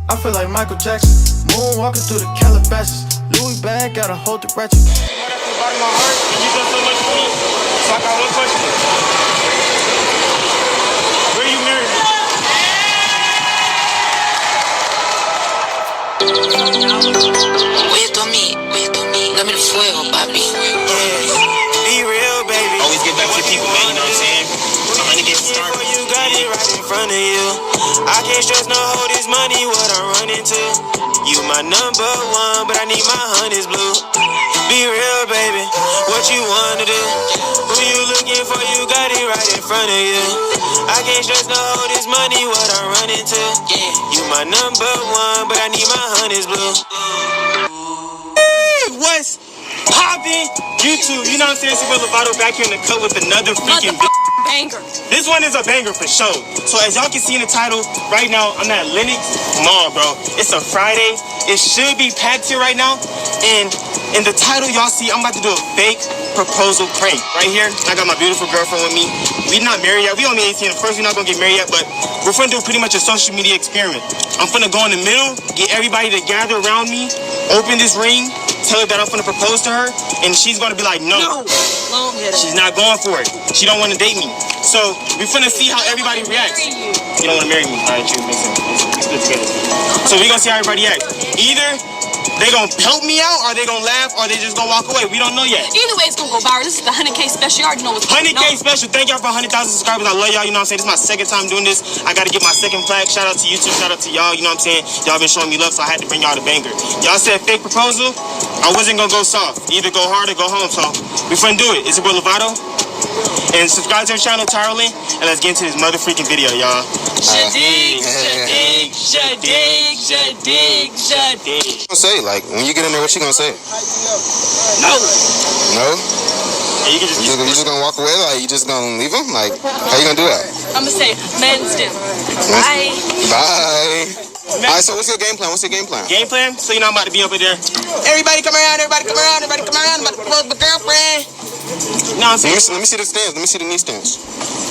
I feel like Michael Jackson, moonwalking through the Calabasas. Louis bag, gotta hold the ratchet. Right after the bottom of my heart, and you done so much for me. So I got one question. Where you married? Oye, Tommy, dame el fuego, papi. Be real, baby. Always get back to the people, man, you know what I'm saying? So I'm gonna get started. You got it right in front of you. I can't stress no hold this money, what I'm running to. You my number one, but I need my honey's blue. Be real, baby, what you wanna do? Who you looking for, you got it right in front of you. I can't stress no hold this money, what I'm running to. You my number one, but I need my honey's blue. Hey, what's poppin'? YouTube, you know what I'm saying? It's your lavado back here in the cut with another freaking banger. This one is a banger for sure. So as y'all can see in the title, right now I'm at Lenox Mall, bro. It's a Friday. It should be packed here right now. And in the title, y'all see I'm about to do a fake proposal prank. Right here, I got my beautiful girlfriend with me. We're not married yet. We only 18. Of course, we're not gonna get married yet, but we're gonna do pretty much a social media experiment. I'm gonna go in the middle, get everybody to gather around me, open this ring, tell her that I'm gonna propose to her, and she's gonna be like, no. She's not going for it. She don't want to date me. So we're finna see how everybody reacts. You don't want to marry me. All right, you makes sense. We split together. So we're gonna see how everybody reacts. Either they gonna help me out, or they gonna laugh, or they just gonna walk away. We don't know yet. Either way, it's gonna go viral. This is the 100K special. You already know what's going on. 100K special. Thank y'all for 100,000 subscribers. I love y'all. You know what I'm saying? This is my second time doing this. I gotta get my second flag. Shout out to YouTube. Shout out to y'all. You know what I'm saying? Y'all been showing me love, so I had to bring y'all the banger. Y'all said fake proposal. I wasn't gonna go soft. Either go hard or go home. So we finna do it. It's your boy Lavado. And subscribe to our channel, Tyrolin, and let's get into this motherfucking video, y'all. Shadig. Say, like, when you get in there, what you gonna say? No. No? And you can just You just gonna walk away? Like, you just gonna leave him? Like, how you gonna do that? I'm gonna say, men's do. Bye. Bye. Alright, so what's your game plan? game plan. So you know I'm about to be up in there. Everybody come around. I'm about to propose my girlfriend. You know what I'm saying? Let me see the stance. Let me see the knee stance.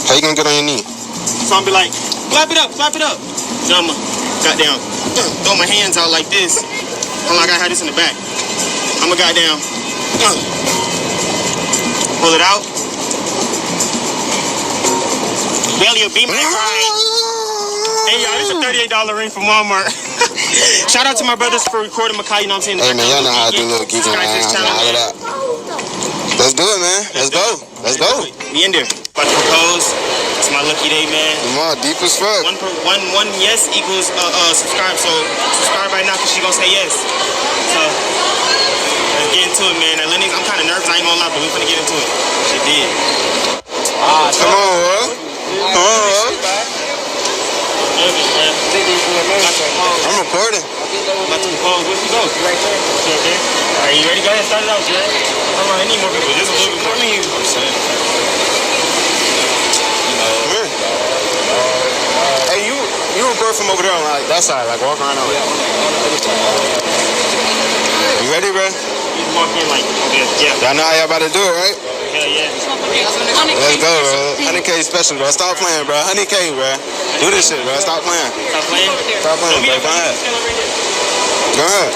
How you gonna get on your knee? So I'm be like, clap it up. You know, I'm goddamn throw my hands out like this. I'm like, I had this in the back. I'm a goddamn pull it out. Belly will be my pride. Hey y'all, this is a $38 ring from Walmart. Shout out to my brothers for recording Makai, you know what I'm saying? Hey man, y'all know how to do little geeking, man. All of that. Let's do it, man. Let's go. We in there. About to propose. It's my lucky day, man. Come on, deep as fuck. One yes equals subscribe. So subscribe right now because she gonna say yes. So let's get into it, man. At Lenox, I'm kind of nervous. I ain't gonna lie, but we finna get into it. She did. Come on, bro. I'm recording. About to propose. Where she go? Right there. Are you ready? Go ahead. Start it out. You ready? Hold on. I need more people. Just a little bit more. Me. I'm saying. Hey, you record from over there on like that side, like walk around over there. You ready, bro? You walk in like over there. Yeah. Y'all know how y'all about to do it, right? Hell yeah. Let's go, bro. 100K special, bro. Stop playing, bro. 100K, bro. Do this shit, bro. Stop playing. Stop playing, bro. Go ahead. Go ahead.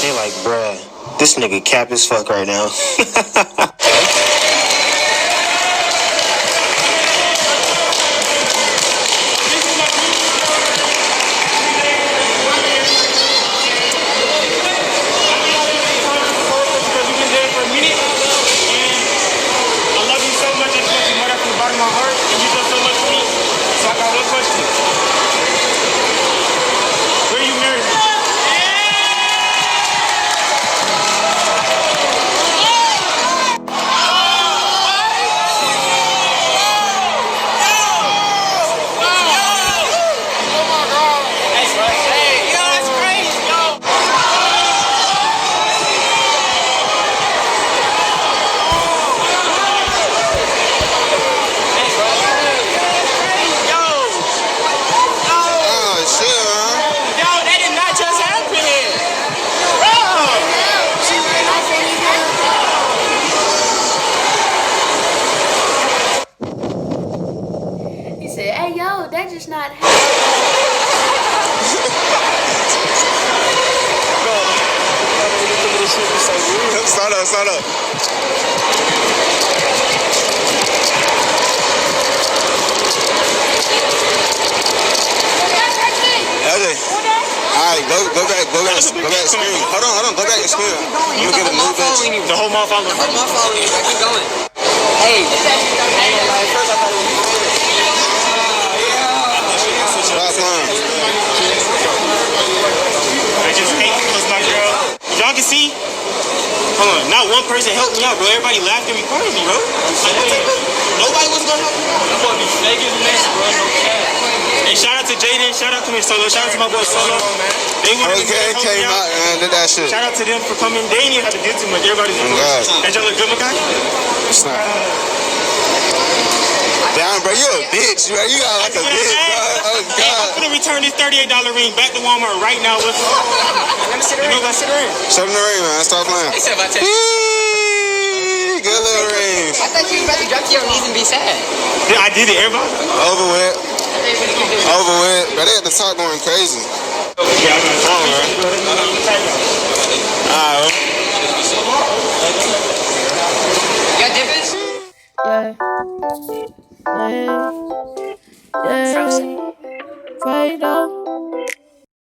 They like, bruh, this nigga cap as fuck right now. Hey yo, that just not. Start up, start up. LJ. Alright, go back, screen. Hold on, go back and screen. You get a new bitch. The whole mall following. I'm following you. I keep going. Hey. First I thought it was Stop playing. I just hate because my girl. Y'all can see. Hold on, not one person helped me out, bro. Everybody laughed and recorded me, bro. Like, nobody was gonna help me out. I'm gonna be fake as mess, bro. No cap. Hey, shout out to Jaden. Shout out to me, Solo. Shout out to my boy Solo. They were Okay, came out and did that shit. Shout out to them for coming. They didn't even have to do too much. Everybody's doing God. That y'all look good, Makai? It's not. Damn, bro, you a bitch, bro. You got like a bitch, bro. Oh, Hey, I'm God. gonna return this $38 ring back to Walmart right now. With let me see the ring. Let me see the ring. Show them the ring, man. Stop playing. They said about 10. Good little ring. I thought you were about to drop to your knees and be sad. Yeah, I did it, everybody. Over with. Over with. But they at the top going crazy. Yeah, I'm gonna Come on, bro. Alright. You got dippers? Yeah. Fight on.